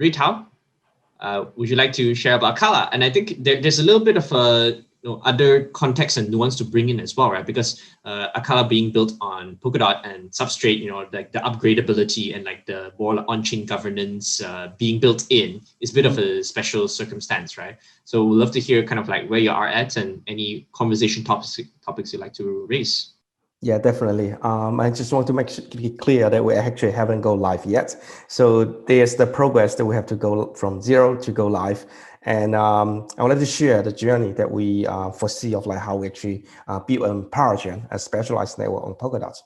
Ruitao, would you like to share about Acala? And I think there's a little bit of a other context and nuance to bring in as well, right? Because Acala being built on Polkadot and Substrate, like the upgradability and like the more on-chain governance being built in is a bit of a special circumstance, right? So we'd love to hear kind of like where you are at and any conversation topics you'd like to raise. Yeah, definitely. I just want to make it clear that we actually haven't go live yet. So there's the progress that we have to go from 0 to go live. And I would like to share the journey that we foresee of like how we actually build a ParaGen, a specialized network on Polkadot.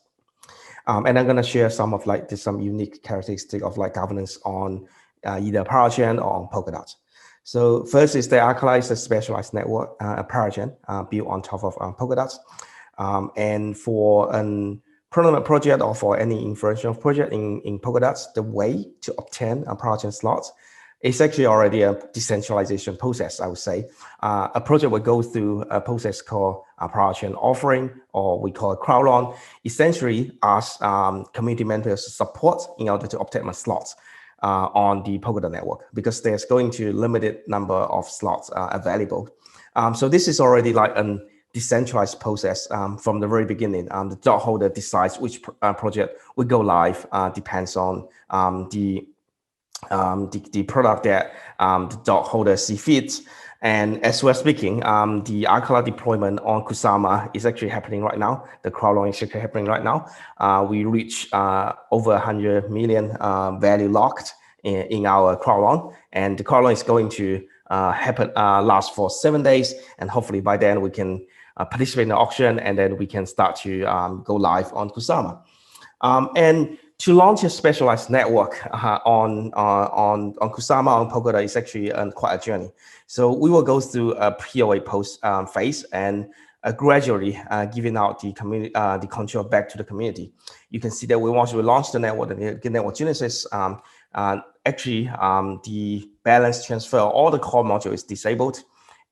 And I'm going to share some of like some unique characteristic of like governance on either ParaGen or on Polkadot. So first is the Acala is a specialized network, a ParaGen built on top of Polkadot. And for a prominent project or for any influential project in Polkadot, the way to obtain a ParaGen slot is actually already a decentralization process, I would say. A project will go through a process called a ParaGen offering, or we call it crowd loan, essentially ask community members support in order to obtain a slot on the Polkadot network, because there's going to limited number of slots available. So this is already like a decentralized process from the very beginning. The dot holder decides which project will go live, depends on the product that the dot holder see fit. And as we're speaking, the Acala deployment on Kusama is actually happening right now. The crowd loan is actually happening right now. We reach over 100 million value locked in our crowd loan, and the crowd loan is going to last for 7 days, and hopefully by then we can participate in the auction, and then we can start to go live on Kusama. And to launch a specialized network on Kusama, on Polkadot, is actually quite a journey. So we will go through a POA post phase and gradually giving out the community, the control back to the community. You can see that once we launch the network, the network genesis, actually the balance transfer, all the core module is disabled,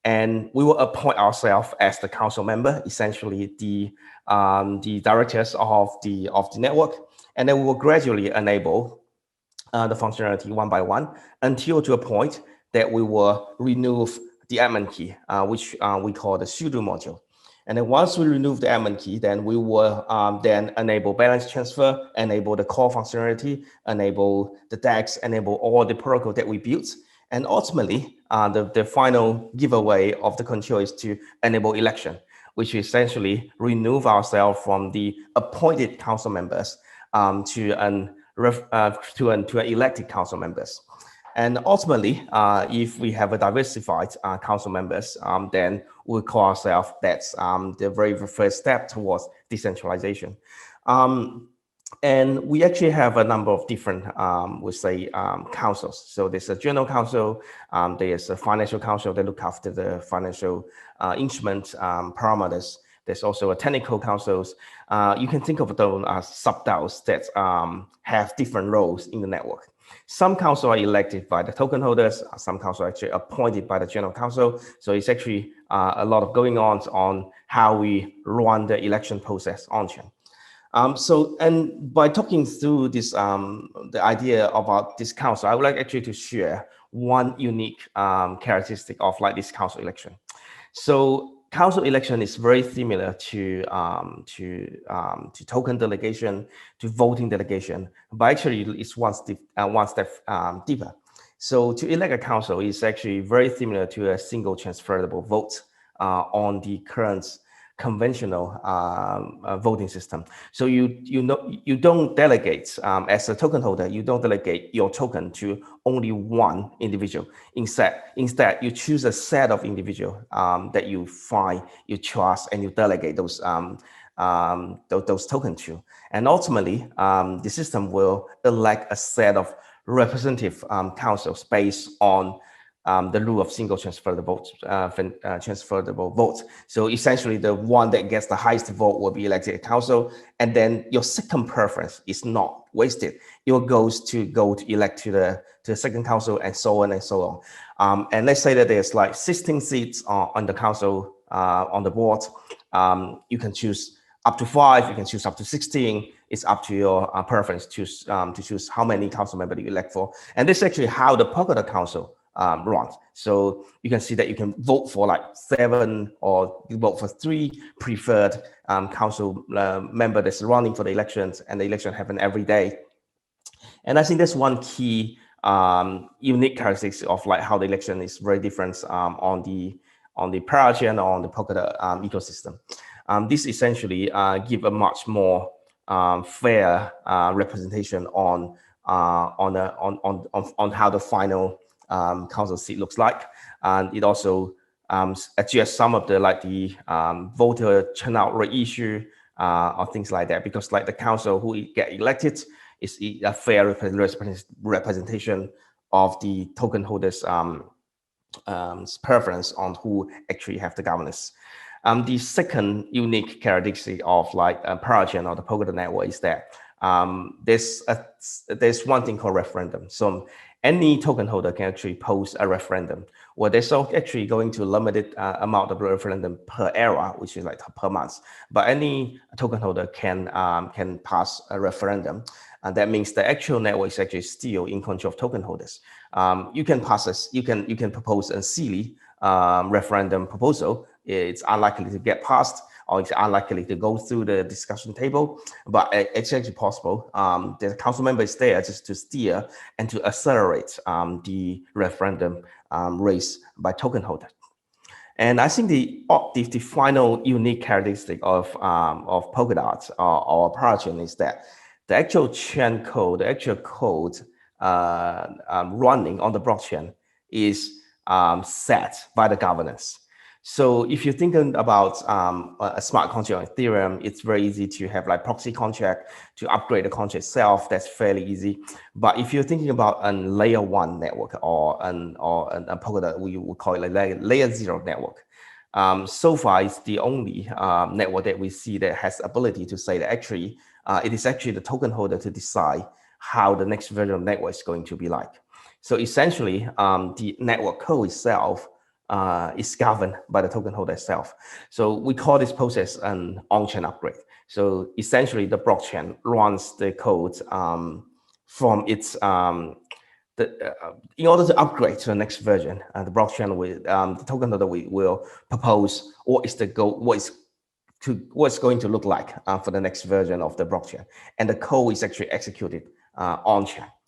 and we will appoint ourselves as the council member, essentially the directors of the network. And then we will gradually enable the functionality one by one until to a point that we will remove the admin key, which we call the sudo module. And then once we remove the admin key, then we will then enable balance transfer, enable the core functionality, enable the DEX, enable all the protocol that we built. And ultimately, the final giveaway of the control is to enable election, which essentially remove ourselves from the appointed council members to an elected council members. And ultimately, if we have a diversified council members, then we'll call ourselves that's the very first step towards decentralization. And we actually have a number of different, we say, councils. So there's a general council, there's a financial council that look after the financial instrument parameters. There's also a technical councils. You can think of those as sub-DAOs that have different roles in the network. Some councils are elected by the token holders. Some councils are actually appointed by the general council. So it's actually a lot of going on how we run the election process on-chain. And by talking through this, the idea about this council, I would like actually to share one unique characteristic of like this council election. So council election is very similar to token delegation, to voting delegation, but actually it's one step deeper. So to elect a council is actually very similar to a single transferable vote on the current conventional voting system. So you don't delegate as a token holder. You don't delegate your token to only one individual. Instead, you choose a set of individuals that you find, you trust, and you delegate those tokens to. And ultimately, the system will elect a set of representative councils based on the rule of single transferable votes. So essentially, the one that gets the highest vote will be elected a council, and then your second preference is not wasted. It goes to elect to the second council, and so on and so on. And let's say that there's like 16 seats on the council on the board. You can choose up to 5, you can choose up to 16. It's up to your preference to choose how many council members you elect for. And this is actually how the Polkadot council runs. So you can see that you can vote for like 7 or you vote for 3 preferred council member that's running for the elections, and the election happen every day. And I think that's one key unique characteristic of like how the election is very different on the ParaChain or on the Polkadot ecosystem. This essentially give a much more fair representation on how the final council seat looks like, and it also adjusts some of the voter turnout rate issue or things like that, because like the council who get elected is a fair representation of the token holders' preference on who actually have the governance. The second unique characteristic of like ParaChain or the Polkadot network is that there's one thing called referendum. So any token holder can actually post a referendum. Well, there's actually going to limited amount of referendum per era, which is like per month. But any token holder can pass a referendum, and that means the actual network is actually still in control of token holders. You can propose a silly referendum proposal. It's unlikely to get passed, or it's unlikely to go through the discussion table, but it's actually possible. The council member is there just to steer and to accelerate the referendum race by token holder. And I think the final unique characteristic of Polkadot or ParaChain is that the actual chain code, the actual code running on the blockchain is set by the governance. So if you're thinking about a smart contract on Ethereum, it's very easy to have like proxy contract to upgrade the contract itself. That's fairly easy. But if you're thinking about a layer 1 network or a Polkadot, we would call it a layer 0 network. So far, it's the only network that we see that has ability to say that actually it is actually the token holder to decide how the next version of network is going to be like. So essentially, the network code itself is governed by the token holder itself. So we call this process an on-chain upgrade. So essentially, the blockchain runs the code from its in order to upgrade to the next version. The blockchain will the token holder will propose what is the goal, what's going to look like for the next version of the blockchain, and the code is actually executed on-chain.